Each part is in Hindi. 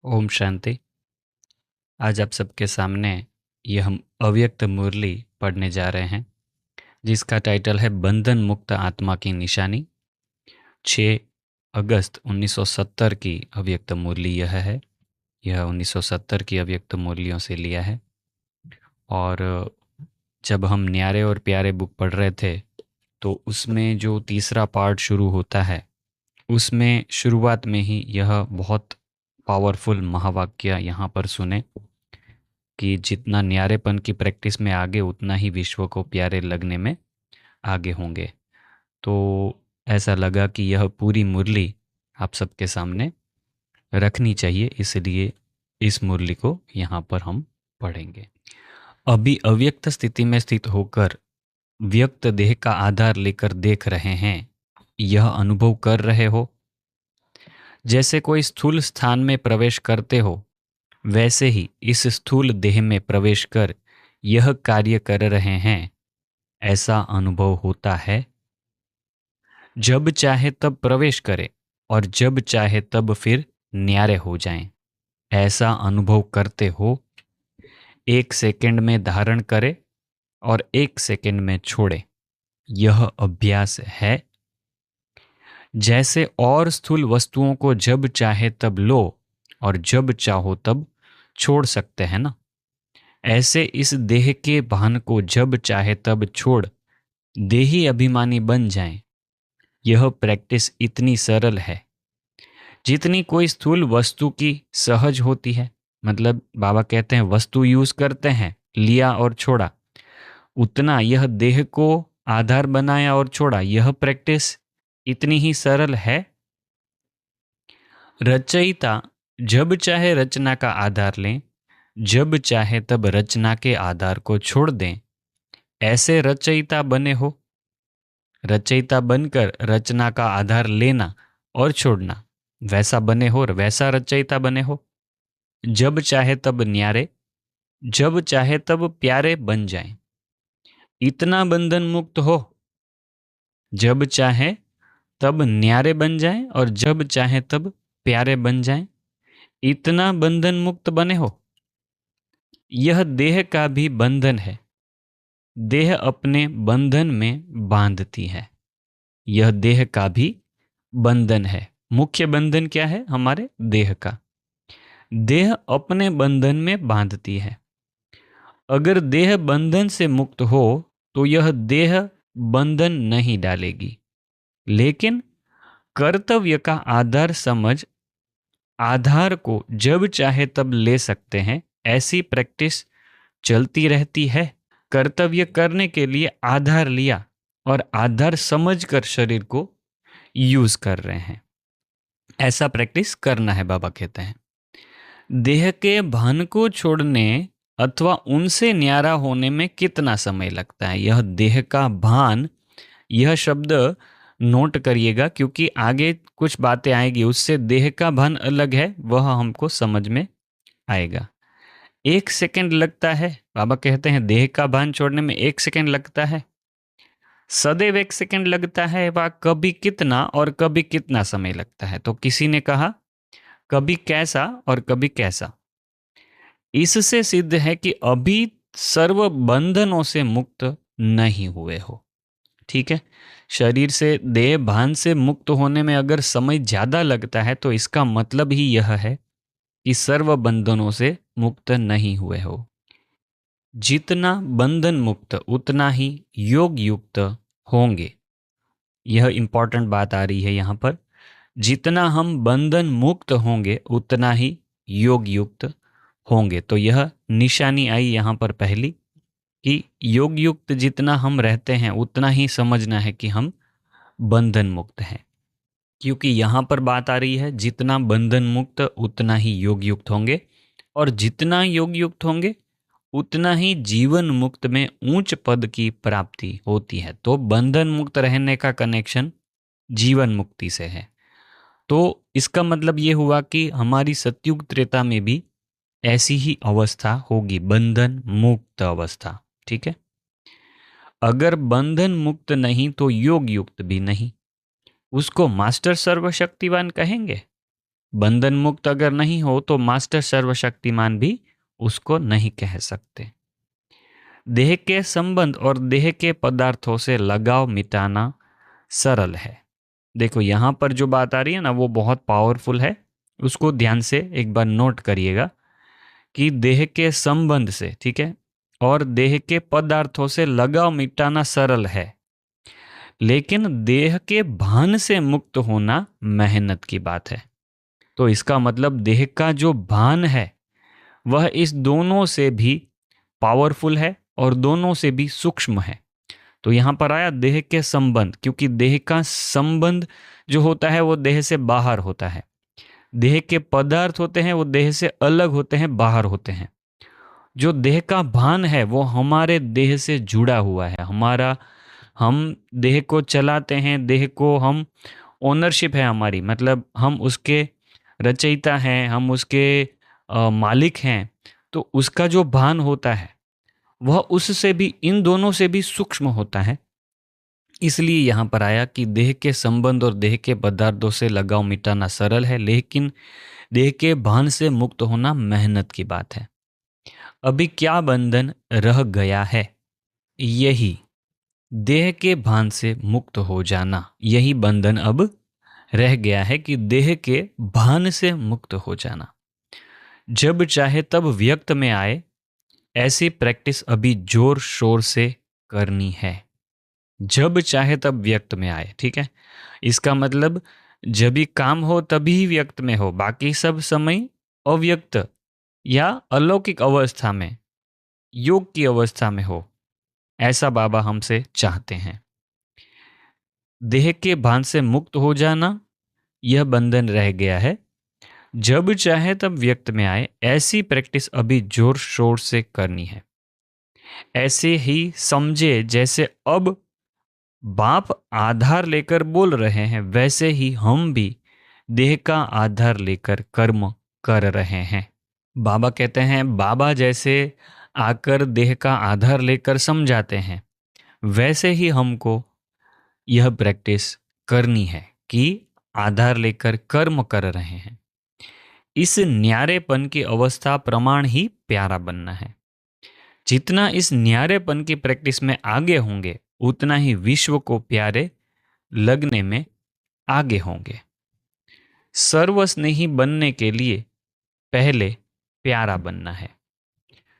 ओम शांति। आज आप सबके सामने ये हम अव्यक्त मुरली पढ़ने जा रहे हैं, जिसका टाइटल है बंधन मुक्त आत्मा की निशानी। 6 अगस्त 1970 की अव्यक्त मुरली यह है। यह 1970 की अव्यक्त मुरलियों से लिया है। और जब हम न्यारे और प्यारे बुक पढ़ रहे थे तो उसमें जो तीसरा पार्ट शुरू होता है, उसमें शुरुआत में ही यह बहुत पावरफुल महावाक्य यहाँ पर सुने कि जितना न्यारेपन की प्रैक्टिस में आगे, उतना ही विश्व को प्यारे लगने में आगे होंगे। तो ऐसा लगा कि यह पूरी मुरली आप सबके सामने रखनी चाहिए, इसलिए इस मुरली को यहाँ पर हम पढ़ेंगे। अभी अव्यक्त स्थिति में स्थित होकर व्यक्त देह का आधार लेकर देख रहे हैं, यह अनुभव कर रहे हो। जैसे कोई स्थूल स्थान में प्रवेश करते हो, वैसे ही इस स्थूल देह में प्रवेश कर यह कार्य कर रहे हैं, ऐसा अनुभव होता है। जब चाहे तब प्रवेश करें और जब चाहे तब फिर न्यारे हो जाएं, ऐसा अनुभव करते हो। 1 सेकंड में धारण करें और 1 सेकंड में छोड़े, यह अभ्यास है। जैसे और स्थूल वस्तुओं को जब चाहे तब लो और जब चाहो तब छोड़ सकते हैं ना, ऐसे इस देह के भान को जब चाहे तब छोड़ देही अभिमानी बन जाएं। यह प्रैक्टिस इतनी सरल है जितनी कोई स्थूल वस्तु की सहज होती है। मतलब बाबा कहते हैं वस्तु यूज करते हैं, लिया और छोड़ा, उतना यह देह को आधार बनाया और छोड़ा, यह प्रैक्टिस इतनी ही सरल है। रचयिता जब चाहे रचना का आधार लें, जब चाहे तब रचना के आधार को छोड़ दें, ऐसे रचयिता बने हो। रचयिता बनकर रचना का आधार लेना और छोड़ना, वैसा बने हो और वैसा रचयिता बने हो। जब चाहे तब न्यारे, जब चाहे तब प्यारे बन जाएं। इतना बंधन मुक्त हो, जब चाहे तब न्यारे बन जाएं और जब चाहे तब प्यारे बन जाएं। इतना बंधन मुक्त बने हो। यह देह का भी बंधन है, देह अपने बंधन में बांधती है। यह देह का भी बंधन है। मुख्य बंधन क्या है? हमारे देह का। देह अपने बंधन में बांधती है। अगर देह बंधन से मुक्त हो तो यह देह बंधन नहीं डालेगी, लेकिन कर्तव्य का आधार समझ आधार को जब चाहे तब ले सकते हैं। ऐसी प्रैक्टिस चलती रहती है। कर्तव्य करने के लिए आधार लिया और आधार समझकर शरीर को यूज कर रहे हैं, ऐसा प्रैक्टिस करना है। बाबा कहते हैं देह के भान को छोड़ने अथवा उनसे न्यारा होने में कितना समय लगता है। यह देह का भान, यह शब्द नोट करिएगा, क्योंकि आगे कुछ बातें आएगी, उससे देह का भान अलग है, वह हमको समझ में आएगा। 1 सेकंड लगता है। बाबा कहते हैं देह का भान छोड़ने में 1 सेकंड लगता है। सदैव 1 सेकंड लगता है, वह कभी कितना और कभी कितना समय लगता है। तो किसी ने कहा कभी कैसा और कभी कैसा। इससे सिद्ध है कि अभी सर्व बंधनों से मुक्त नहीं हुए हो। ठीक है, शरीर से देह भान से मुक्त होने में अगर समय ज्यादा लगता है तो इसका मतलब ही यह है कि सर्व बंधनों से मुक्त नहीं हुए हो। जितना बंधन मुक्त उतना ही योग युक्त होंगे। यह इंपॉर्टेंट बात आ रही है यहाँ पर। जितना हम बंधन मुक्त होंगे उतना ही योग युक्त होंगे। तो यह निशानी आई यहाँ पर पहली कि योग युक्त जितना हम रहते हैं उतना ही समझना है कि हम बंधन मुक्त हैं। क्योंकि यहाँ पर बात आ रही है जितना बंधन मुक्त उतना ही योग युक्त होंगे, और जितना योग युक्त होंगे उतना ही जीवन मुक्त में उच्च पद की प्राप्ति होती है। तो बंधन मुक्त रहने का कनेक्शन जीवन मुक्ति से है। तो इसका मतलब ये हुआ कि हमारी सतयुग त्रेता में भी ऐसी ही अवस्था होगी, बंधन मुक्त अवस्था। ठीक है, अगर बंधन मुक्त नहीं तो योग युक्त भी नहीं। उसको मास्टर सर्वशक्तिवान कहेंगे? बंधन मुक्त अगर नहीं हो तो मास्टर सर्वशक्तिमान भी उसको नहीं कह सकते। देह के संबंध और देह के पदार्थों से लगाव मिटाना सरल है। देखो यहाँ पर जो बात आ रही है ना वो बहुत पावरफुल है, उसको ध्यान से एक बार नोट करिएगा कि देह के संबंध से, ठीक है, और देह के पदार्थों से लगाव मिटाना सरल है, लेकिन देह के भान से मुक्त होना मेहनत की बात है। तो इसका मतलब देह का जो भान है वह इस दोनों से भी पावरफुल है और दोनों से भी सूक्ष्म है। तो यहाँ पर आया देह के संबंध, क्योंकि देह का संबंध जो होता है वो देह से बाहर होता है। देह के पदार्थ होते हैं वो देह से अलग होते हैं, बाहर होते हैं। जो देह का भान है वो हमारे देह से जुड़ा हुआ है, हमारा, हम देह को चलाते हैं, देह को हम, ओनरशिप है हमारी, मतलब हम उसके रचयिता हैं, हम उसके मालिक हैं। तो उसका जो भान होता है वह उससे भी, इन दोनों से भी सूक्ष्म होता है। इसलिए यहाँ पर आया कि देह के संबंध और देह के पदार्थों से लगाव मिटाना सरल है, लेकिन देह के भान से मुक्त होना मेहनत की बात है। अभी क्या बंधन रह गया है? यही देह के भान से मुक्त हो जाना, यही बंधन अब रह गया है कि देह के भान से मुक्त हो जाना। जब चाहे तब व्यक्त में आए, ऐसी प्रैक्टिस अभी जोर शोर से करनी है। जब चाहे तब व्यक्त में आए, ठीक है। इसका मतलब जब भी काम हो तभी व्यक्त में हो, बाकी सब समय अव्यक्त या अलौकिक अवस्था में, योग की अवस्था में हो, ऐसा बाबा हमसे चाहते हैं। देह के भान से मुक्त हो जाना, यह बंधन रह गया है। जब चाहे तब व्यक्त में आए, ऐसी प्रैक्टिस अभी जोर शोर से करनी है। ऐसे ही समझे जैसे अब बाप आधार लेकर बोल रहे हैं, वैसे ही हम भी देह का आधार लेकर कर्म कर रहे हैं। बाबा कहते हैं बाबा जैसे आकर देह का आधार लेकर समझाते हैं, वैसे ही हमको यह प्रैक्टिस करनी है कि आधार लेकर कर्म कर रहे हैं। इस न्यारेपन की अवस्था प्रमाण ही प्यारा बनना है। जितना इस न्यारेपन की प्रैक्टिस में आगे होंगे, उतना ही विश्व को प्यारे लगने में आगे होंगे। सर्वस्नेही बनने के लिए पहले प्यारा बनना है।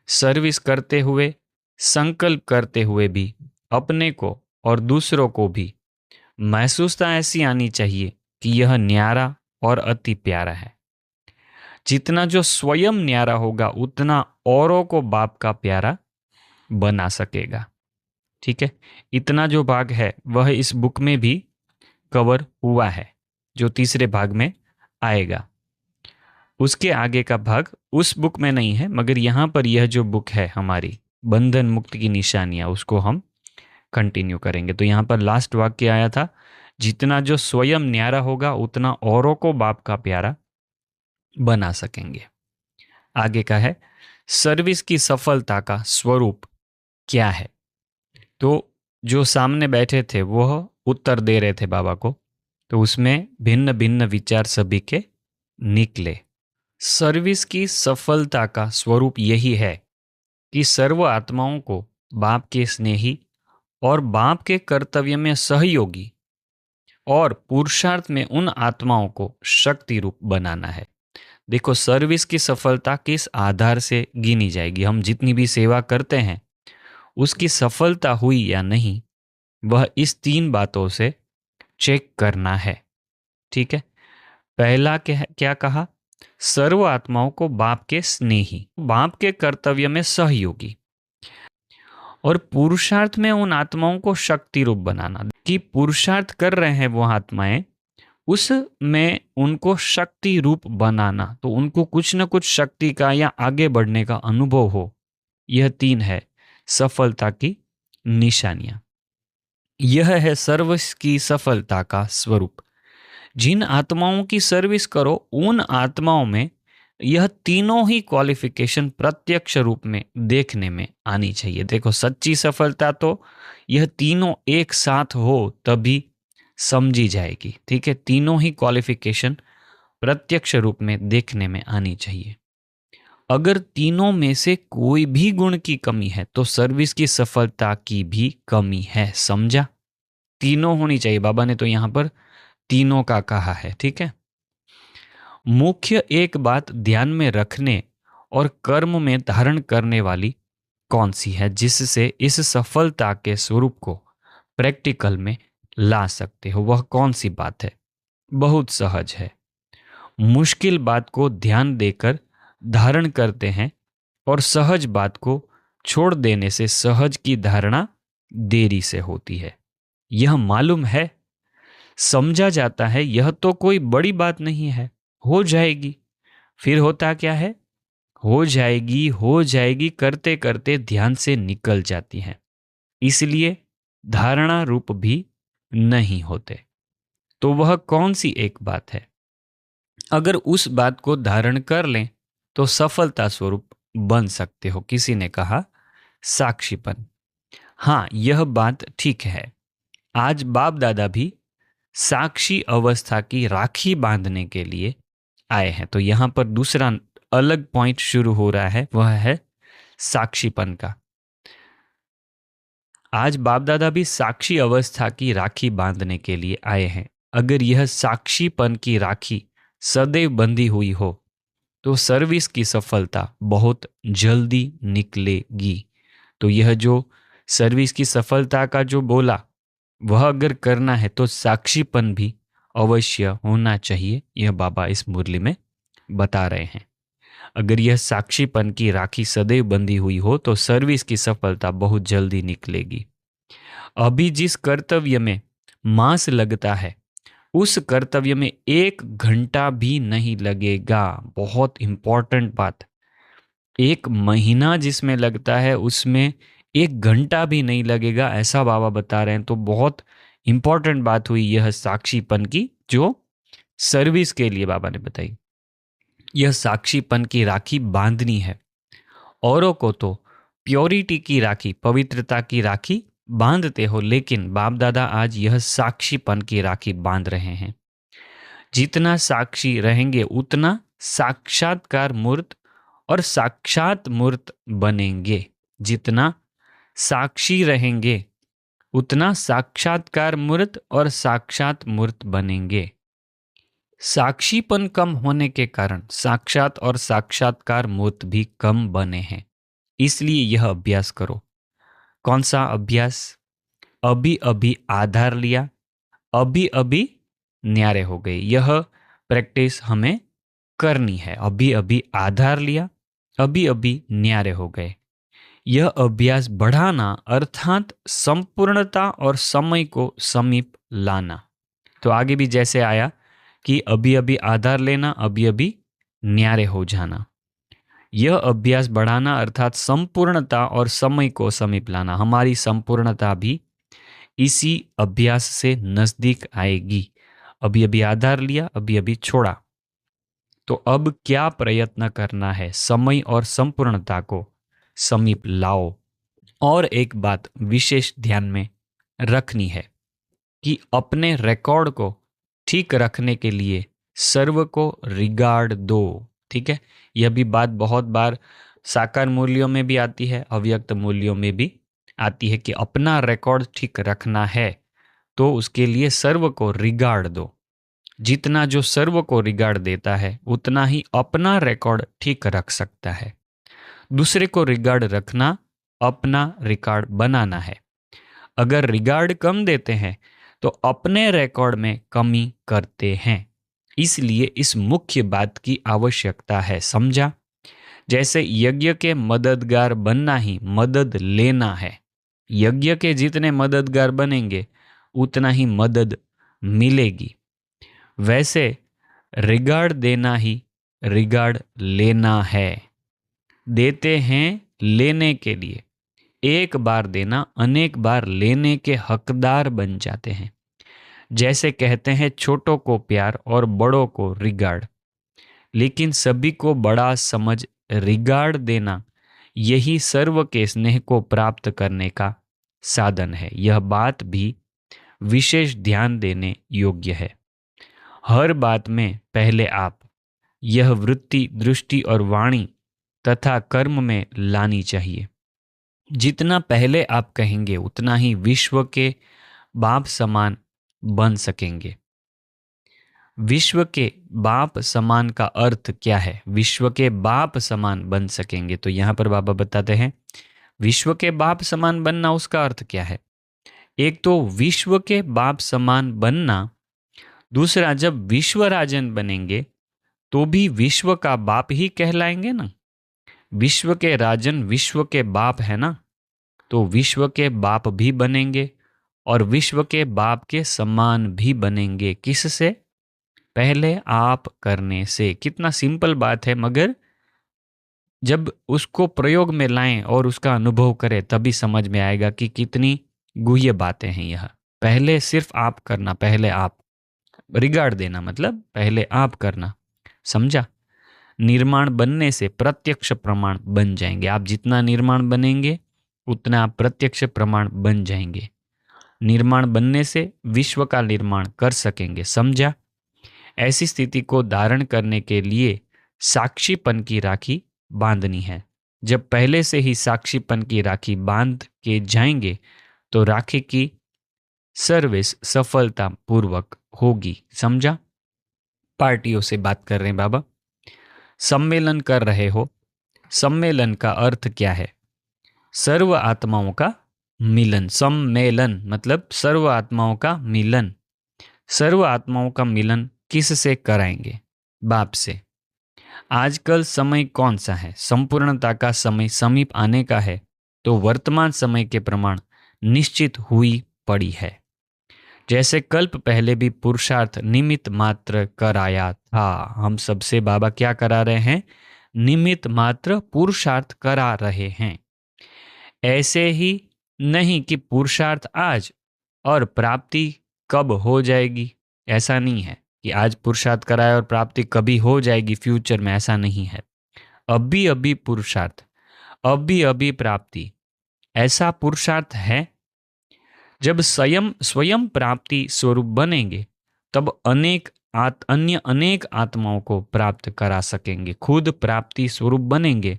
सर्विस करते हुए, संकल्प करते हुए भी अपने को और दूसरों को भी महसूसता ऐसी आनी चाहिए कि यह न्यारा और अति प्यारा है। जितना जो स्वयं न्यारा होगा उतना औरों को बाप का प्यारा बना सकेगा। ठीक है, इतना जो भाग है वह इस बुक में भी कवर हुआ है, जो तीसरे भाग में आएगा। उसके आगे का भाग उस बुक में नहीं है, मगर यहाँ पर यह जो बुक है हमारी बंधन मुक्त की निशानियां, उसको हम कंटिन्यू करेंगे। तो यहाँ पर लास्ट वाक्य आया था, जितना जो स्वयं न्यारा होगा उतना औरों को बाप का प्यारा बना सकेंगे। आगे का है, सर्विस की सफलता का स्वरूप क्या है? तो जो सामने बैठे थे वह उत्तर दे रहे थे बाबा को, तो उसमें भिन्न भिन्न विचार सभी के निकले। सर्विस की सफलता का स्वरूप यही है कि सर्व आत्माओं को बाप के स्नेही और बाप के कर्तव्य में सहयोगी और पुरुषार्थ में उन आत्माओं को शक्ति रूप बनाना है। देखो, सर्विस की सफलता किस आधार से गिनी जाएगी? हम जितनी भी सेवा करते हैं उसकी सफलता हुई या नहीं, वह इस 3 बातों से चेक करना है। ठीक है, पहला क्या कहा? सर्व आत्माओं को बाप के स्नेही, बाप के कर्तव्य में सहयोगी और पुरुषार्थ में उन आत्माओं को शक्ति रूप बनाना। कि पुरुषार्थ कर रहे हैं वो आत्माएं, उसमें उनको शक्ति रूप बनाना, तो उनको कुछ न कुछ शक्ति का या आगे बढ़ने का अनुभव हो। यह 3 है सफलता की निशानियां। यह है सर्विस की सफलता का स्वरूप। जिन आत्माओं की सर्विस करो उन आत्माओं में यह तीनों ही क्वालिफिकेशन प्रत्यक्ष रूप में देखने में आनी चाहिए। देखो, सच्ची सफलता तो यह तीनों एक साथ हो तभी समझी जाएगी। ठीक है, तीनों ही क्वालिफिकेशन प्रत्यक्ष रूप में देखने में आनी चाहिए। अगर तीनों में से कोई भी गुण की कमी है तो सर्विस की सफलता की भी कमी है। समझा? तीनों होनी चाहिए। बाबा ने तो यहां पर तीनों का कहा है। ठीक है। मुख्य एक बात ध्यान में रखने और कर्म में धारण करने वाली कौन सी है जिससे इस सफलता के स्वरूप को प्रैक्टिकल में ला सकते हो? वह कौन सी बात है? बहुत सहज है। मुश्किल बात को ध्यान देकर धारण करते हैं और सहज बात को छोड़ देने से सहज की धारणा देरी से होती है। यह मालूम है, समझा जाता है, यह तो कोई बड़ी बात नहीं है, हो जाएगी। फिर होता क्या है? हो जाएगी करते करते ध्यान से निकल जाती है, इसलिए धारणा रूप भी नहीं होते। तो वह कौन सी एक बात है? अगर उस बात को धारण कर लें तो सफलता स्वरूप बन सकते हो। किसी ने कहा साक्षीपन। हाँ, यह बात ठीक है। आज बाप दादा भी साक्षी अवस्था की राखी बांधने के लिए आए हैं। तो यहां पर दूसरा अलग पॉइंट शुरू हो रहा है, वह है साक्षीपन का। आज बाप दादा भी साक्षी अवस्था की राखी बांधने के लिए आए हैं। अगर यह साक्षीपन की राखी सदैव बंधी हुई हो तो सर्विस की सफलता बहुत जल्दी निकलेगी। तो यह जो सर्विस की सफलता का जो बोला, वह अगर करना है तो साक्षीपन भी अवश्य होना चाहिए। यह बाबा इस मुरली में बता रहे हैं। अगर यह साक्षीपन की राखी सदैव बंधी हुई हो तो सर्विस की सफलता बहुत जल्दी निकलेगी। अभी जिस कर्तव्य में मांस लगता है उस कर्तव्य में 1 घंटा भी नहीं लगेगा। बहुत इंपॉर्टेंट बात। 1 महीना जिसमें लगता है उसमें 1 घंटा भी नहीं लगेगा, ऐसा बाबा बता रहे हैं। तो बहुत इंपॉर्टेंट बात हुई यह साक्षीपन की, जो सर्विस के लिए बाबा ने बताई। यह साक्षीपन की राखी बांधनी है। औरों को तो प्योरिटी की राखी, पवित्रता की राखी बांधते हो, लेकिन बाप दादा आज यह साक्षीपन की राखी बांध रहे हैं। जितना साक्षी रहेंगे उतना साक्षात्कार मूर्त और साक्षात मूर्त बनेंगे। जितना साक्षी रहेंगे उतना साक्षात्कार मूर्त और साक्षात मूर्त बनेंगे। साक्षीपन कम होने के कारण साक्षात और साक्षात्कार मूर्त भी कम बने हैं। इसलिए यह अभ्यास करो। कौन सा अभ्यास? अभी अभी आधार लिया, अभी अभी न्यारे हो गए। यह प्रैक्टिस हमें करनी है। अभी अभी आधार लिया, अभी अभी न्यारे हो गए। यह अभ्यास बढ़ाना अर्थात संपूर्णता और समय को समीप लाना। तो आगे भी जैसे आया कि अभी अभी आधार लेना, अभी अभी न्यारे हो जाना। यह अभ्यास बढ़ाना अर्थात संपूर्णता और समय को समीप लाना। हमारी संपूर्णता भी इसी अभ्यास से नजदीक आएगी। अभी अभी आधार लिया, अभी अभी छोड़ा। तो अब क्या प्रयत्न करना है? समय और संपूर्णता को समीप लाओ। और एक बात विशेष ध्यान में रखनी है कि अपने रिकॉर्ड को ठीक रखने के लिए सर्व को रिगार्ड दो। ठीक है। यह भी बात बहुत बार साकार मूल्यों में भी आती है, अव्यक्त मूल्यों में भी आती है कि अपना रिकॉर्ड ठीक रखना है तो उसके लिए सर्व को रिगार्ड दो। जितना जो सर्व को रिगार्ड देता है उतना ही अपना रिकॉर्ड ठीक रख सकता है। दूसरे को रिगार्ड रखना अपना रिकॉर्ड बनाना है। अगर रिगार्ड कम देते हैं तो अपने रिकॉर्ड में कमी करते हैं। इसलिए इस मुख्य बात की आवश्यकता है। समझा? जैसे यज्ञ के मददगार बनना ही मदद लेना है। यज्ञ के जितने मददगार बनेंगे उतना ही मदद मिलेगी। वैसे रिगार्ड देना ही रिगार्ड लेना है। देते हैं लेने के लिए। एक बार देना अनेक बार लेने के हकदार बन जाते हैं। जैसे कहते हैं छोटों को प्यार और बड़ों को रिगार्ड, लेकिन सभी को बड़ा समझ रिगार्ड देना यही सर्व के स्नेह को प्राप्त करने का साधन है। यह बात भी विशेष ध्यान देने योग्य है। हर बात में पहले आप, यह वृत्ति, दृष्टि और वाणी तथा कर्म में लानी चाहिए। जितना पहले आप कहेंगे उतना ही विश्व के बाप समान बन सकेंगे। विश्व के बाप समान का अर्थ क्या है? विश्व के बाप समान बन सकेंगे। तो यहाँ पर बाबा बताते हैं विश्व के बाप समान बनना, उसका अर्थ क्या है? एक तो विश्व के बाप समान बनना, दूसरा जब विश्व राजन बनेंगे तो भी विश्व का बाप ही कहलाएंगे ना। विश्व के राजन विश्व के बाप है ना, तो विश्व के बाप भी बनेंगे और विश्व के बाप के समान भी बनेंगे। किससे? पहले आप करने से। कितना सिंपल बात है, मगर जब उसको प्रयोग में लाएं और उसका अनुभव करें तभी समझ में आएगा कि कितनी गुह्य बातें हैं यह। पहले सिर्फ आप करना, पहले आप रिगार्ड देना, मतलब पहले आप करना। समझा? निर्माण बनने से प्रत्यक्ष प्रमाण बन जाएंगे। आप जितना निर्माण बनेंगे उतना आप प्रत्यक्ष प्रमाण बन जाएंगे। निर्माण बनने से विश्व का निर्माण कर सकेंगे। समझा? ऐसी स्थिति को धारण करने के लिए साक्षीपन की राखी बांधनी है। जब पहले से ही साक्षीपन की राखी बांध के जाएंगे तो राखी की सर्विस सफलता पूर्वक होगी। समझा? पार्टियों से बात कर रहे हैं बाबा, सम्मेलन कर रहे हो। सम्मेलन का अर्थ क्या है? सर्व आत्माओं का मिलन। सम्मेलन मतलब सर्व आत्माओं का मिलन। सर्व आत्माओं का मिलन किससे कराएंगे? बाप से। आजकल समय कौन सा है? संपूर्णता का समय समीप आने का है, तो वर्तमान समय के प्रमाण निश्चित हुई पड़ी है। जैसे कल्प पहले भी पुरुषार्थ निमित्त मात्र कराया था। हम सबसे बाबा क्या करा रहे हैं? निमित्त मात्र पुरुषार्थ करा रहे हैं। ऐसे ही नहीं कि पुरुषार्थ आज और प्राप्ति कब हो जाएगी। ऐसा नहीं है कि आज पुरुषार्थ कराए और प्राप्ति कभी हो जाएगी फ्यूचर में। ऐसा नहीं है। अभी अभी पुरुषार्थ, अभी अभी प्राप्ति, ऐसा पुरुषार्थ है। जब स्वयं स्वयं प्राप्ति स्वरूप बनेंगे तब अन्य अनेक आत्माओं को प्राप्त करा सकेंगे। खुद प्राप्ति स्वरूप बनेंगे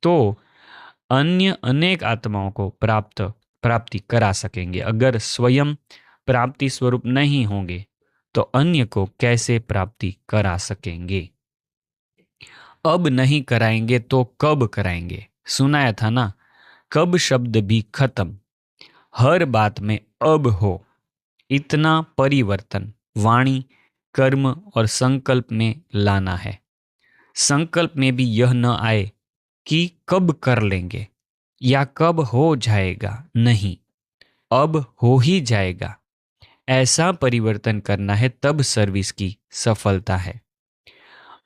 तो अन्य अनेक आत्माओं को प्राप्ति करा सकेंगे। अगर स्वयं प्राप्ति स्वरूप नहीं होंगे तो अन्य को कैसे प्राप्ति करा सकेंगे? अब नहीं कराएंगे तो कब कराएंगे? सुनाया था ना, कब शब्द भी खत्म। हर बात में अब हो। इतना परिवर्तन वाणी, कर्म और संकल्प में लाना है। संकल्प में भी यह न आए कि कब कर लेंगे या कब हो जाएगा। नहीं, अब हो ही जाएगा। ऐसा परिवर्तन करना है, तब सर्विस की सफलता है।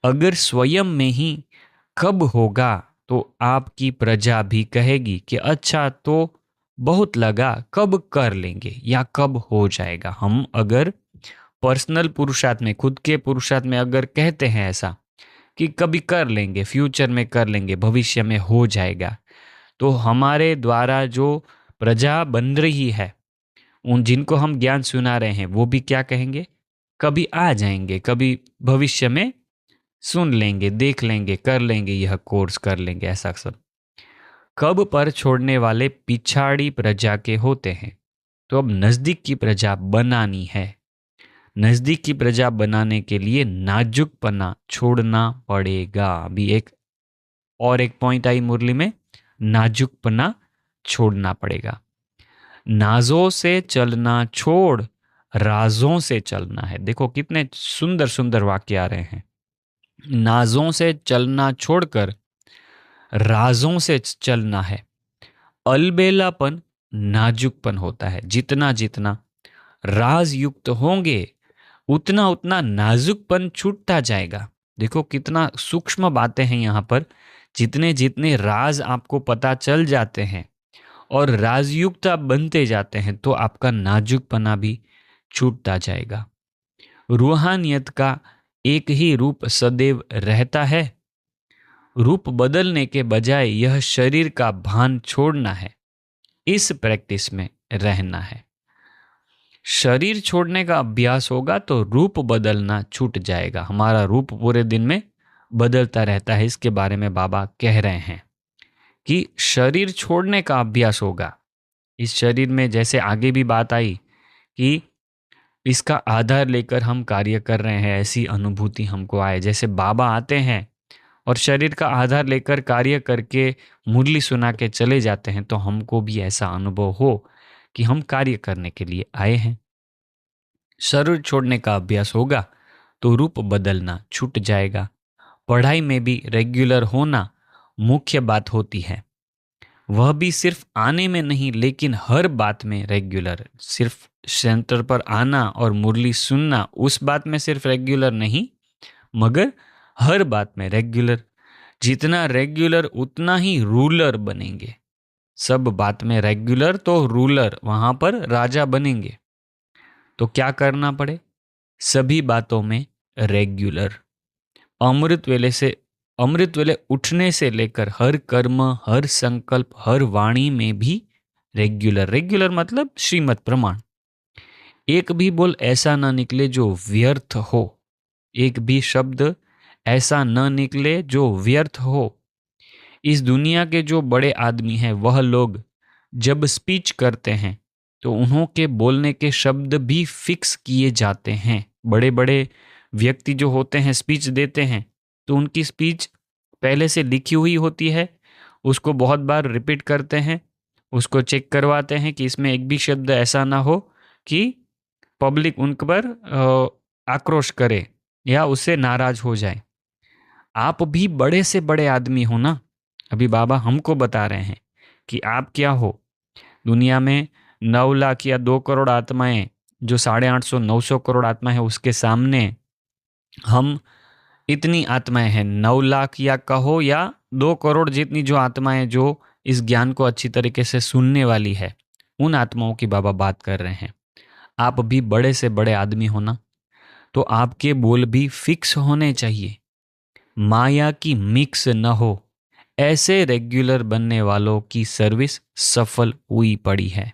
अगर स्वयं में ही कब होगा तो आपकी प्रजा भी कहेगी कि अच्छा तो बहुत लगा, कब कर लेंगे या कब हो जाएगा। हम अगर पर्सनल पुरुषार्थ में, खुद के पुरुषार्थ में अगर कहते हैं ऐसा कि कभी कर लेंगे, फ्यूचर में कर लेंगे, भविष्य में हो जाएगा, तो हमारे द्वारा जो प्रजा बन रही है, उन जिनको हम ज्ञान सुना रहे हैं, वो भी क्या कहेंगे? कभी आ जाएंगे, कभी भविष्य में सुन लेंगे, देख लेंगे, कर लेंगे, यह कोर्स कर लेंगे, ऐसा सब। कब पर छोड़ने वाले पिछाड़ी प्रजा के होते हैं। तो अब नजदीक की प्रजा बनानी है। नजदीक की प्रजा बनाने के लिए नाजुकपना छोड़ना पड़ेगा। अभी एक पॉइंट आई मुरली में, नाजुकपना छोड़ना पड़ेगा। नाजों से चलना छोड़ राजों से चलना है। देखो कितने सुंदर सुंदर वाक्य आ रहे हैं। नाजों से चलना छोड़कर राजों से चलना है। अलबेलापन नाजुकपन होता है। जितना जितना राज युक्त होंगे उतना उतना नाजुकपन छूटता जाएगा। देखो कितना सूक्ष्म बातें हैं यहाँ पर। जितने जितने राज आपको पता चल जाते हैं और राजयुक्त आप बनते जाते हैं तो आपका नाजुकपना भी छूटता जाएगा। रूहानियत का एक ही रूप सदैव रहता है। रूप बदलने के बजाय यह शरीर का भान छोड़ना है। इस प्रैक्टिस में रहना है। शरीर छोड़ने का अभ्यास होगा तो रूप बदलना छूट जाएगा। हमारा रूप पूरे दिन में बदलता रहता है, इसके बारे में बाबा कह रहे हैं कि शरीर छोड़ने का अभ्यास होगा। इस शरीर में जैसे आगे भी बात आई कि इसका आधार लेकर हम कार्य कर रहे हैं, ऐसी अनुभूति हमको आए। जैसे बाबा आते हैं और शरीर का आधार लेकर कार्य करके मुरली सुना के चले जाते हैं, तो हमको भी ऐसा अनुभव हो कि हम कार्य करने के लिए आए हैं। शरीर छोड़ने का अभ्यास होगा तो रूप बदलना छूट जाएगा। पढ़ाई में भी रेगुलर होना मुख्य बात होती है। वह भी सिर्फ आने में नहीं, लेकिन हर बात में रेगुलर। सिर्फ सेंटर पर आना और मुरली सुनना, उस बात में सिर्फ रेगुलर नहीं, मगर हर बात में रेगुलर। जितना रेगुलर उतना ही रूलर बनेंगे। सब बात में रेगुलर तो रूलर, वहां पर राजा बनेंगे। तो क्या करना पड़े? सभी बातों में रेगुलर। अमृत वेले उठने से लेकर हर कर्म, हर संकल्प, हर वाणी में भी रेगुलर। रेगुलर मतलब श्रीमत प्रमाण। एक भी बोल ऐसा न निकले जो व्यर्थ हो। एक भी शब्द ऐसा न निकले जो व्यर्थ हो। इस दुनिया के जो बड़े आदमी हैं, वह लोग जब स्पीच करते हैं तो उन्हों के बोलने के शब्द भी फिक्स किए जाते हैं। बड़े बड़े व्यक्ति जो होते हैं स्पीच देते हैं, तो उनकी स्पीच पहले से लिखी हुई होती है, उसको बहुत बार रिपीट करते हैं, उसको चेक करवाते हैं कि इसमें एक भी शब्द ऐसा ना हो कि पब्लिक उन पर आक्रोश करे या उससे नाराज हो जाए। आप भी बड़े से बड़े आदमी हो ना। अभी बाबा हमको बता रहे हैं कि आप क्या हो। दुनिया में 9 लाख या 2 करोड़ आत्माएं, जो 850 900 करोड़ आत्मा है, उसके सामने हम इतनी आत्माएं हैं। 9 लाख या कहो या 2 करोड़ जितनी जो आत्माएं जो इस ज्ञान को अच्छी तरीके से सुनने वाली है, उन आत्माओं की बाबा बात कर रहे हैं। आप भी बड़े से बड़े आदमी हो ना, तो आपके बोल भी फिक्स होने चाहिए, माया की मिक्स न हो। ऐसे रेगुलर बनने वालों की सर्विस सफल हुई पड़ी है।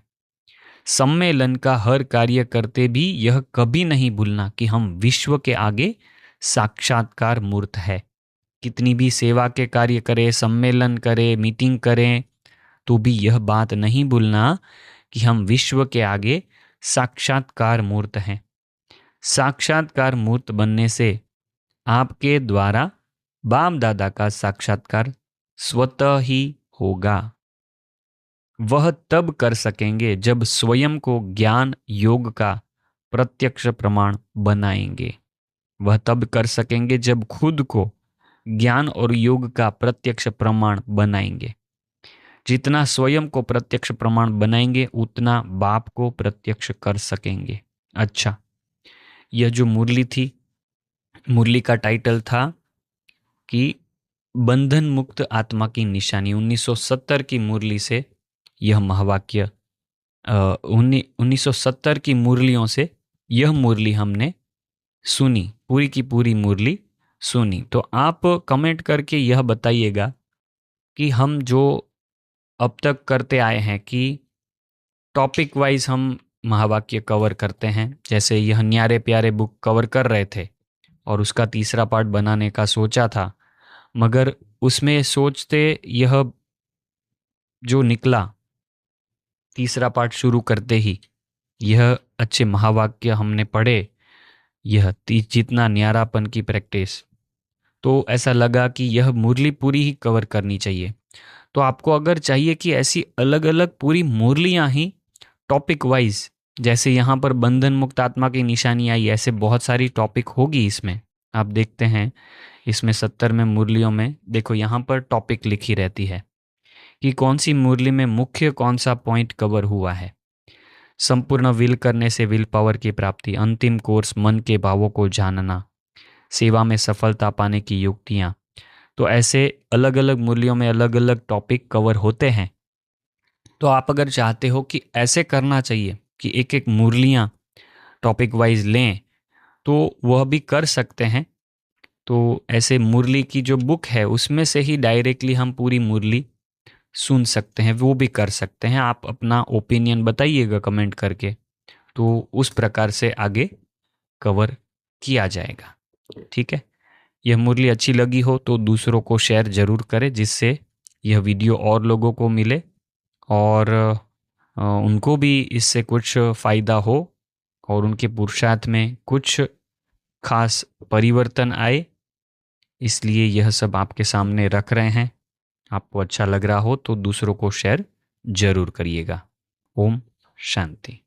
सम्मेलन का हर कार्य करते भी यह कभी नहीं भूलना कि हम विश्व के आगे साक्षात्कार मूर्त है। कितनी भी सेवा के कार्य करें, सम्मेलन करें, मीटिंग करें, तो भी यह बात नहीं भूलना कि हम विश्व के आगे साक्षात्कार मूर्त हैं। साक्षात्कार मूर्त बनने से आपके द्वारा बाप दादा का साक्षात्कार स्वतः ही होगा। वह तब कर सकेंगे जब स्वयं को ज्ञान योग का प्रत्यक्ष प्रमाण बनाएंगे। वह तब कर सकेंगे जब खुद को ज्ञान और योग का प्रत्यक्ष प्रमाण बनाएंगे। जितना स्वयं को प्रत्यक्ष प्रमाण बनाएंगे, उतना बाप को प्रत्यक्ष कर सकेंगे। अच्छा, यह जो मुरली थी, मुरली का टाइटल था कि बंधन मुक्त आत्मा की निशानी। 1970 की मुरली से यह महावाक्य, 1970 की मुरलियों से यह मुरली हमने सुनी, पूरी की पूरी मुरली सुनी। तो आप कमेंट करके यह बताइएगा कि हम जो अब तक करते आए हैं कि टॉपिक वाइज हम महावाक्य कवर करते हैं। जैसे यह न्यारे प्यारे बुक कवर कर रहे थे और उसका तीसरा पार्ट बनाने का सोचा था, मगर उसमें सोचते यह जो निकला, तीसरा पार्ट शुरू करते ही यह अच्छे महावाक्य हमने पढ़े, यह जितना न्यारापन की प्रैक्टिस, तो ऐसा लगा कि यह मुरली पूरी ही कवर करनी चाहिए। तो आपको अगर चाहिए कि ऐसी अलग अलग पूरी मुरलियाँ ही टॉपिक वाइज, जैसे यहाँ पर बंधन मुक्त आत्मा की निशानी आई, ऐसे बहुत सारी टॉपिक होगी इसमें। आप देखते हैं इसमें 70 में मुरलियों में देखो, यहाँ पर टॉपिक लिखी रहती है कि कौन सी मुरली में मुख्य कौन सा पॉइंट कवर हुआ है। संपूर्ण विल करने से विल पावर की प्राप्ति, अंतिम कोर्स मन के भावों को जानना, सेवा में सफलता पाने की युक्तियाँ। तो ऐसे अलग अलग मुरलियों में अलग अलग टॉपिक कवर होते हैं। तो आप अगर चाहते हो कि ऐसे करना चाहिए कि एक एक मुरलियाँ टॉपिक वाइज लें, तो वह भी कर सकते हैं। तो ऐसे मुरली की जो बुक है उसमें से ही डायरेक्टली हम पूरी मुरली सुन सकते हैं, वो भी कर सकते हैं। आप अपना ओपिनियन बताइएगा कमेंट करके, तो उस प्रकार से आगे कवर किया जाएगा। ठीक है, यह मुरली अच्छी लगी हो तो दूसरों को शेयर जरूर करें, जिससे यह वीडियो और लोगों को मिले और उनको भी इससे कुछ फ़ायदा हो और उनके पुरुषार्थ में कुछ खास परिवर्तन आए। इसलिए यह सब आपके सामने रख रहे हैं। आपको अच्छा लग रहा हो तो दूसरों को शेयर जरूर करिएगा। ओम शांति।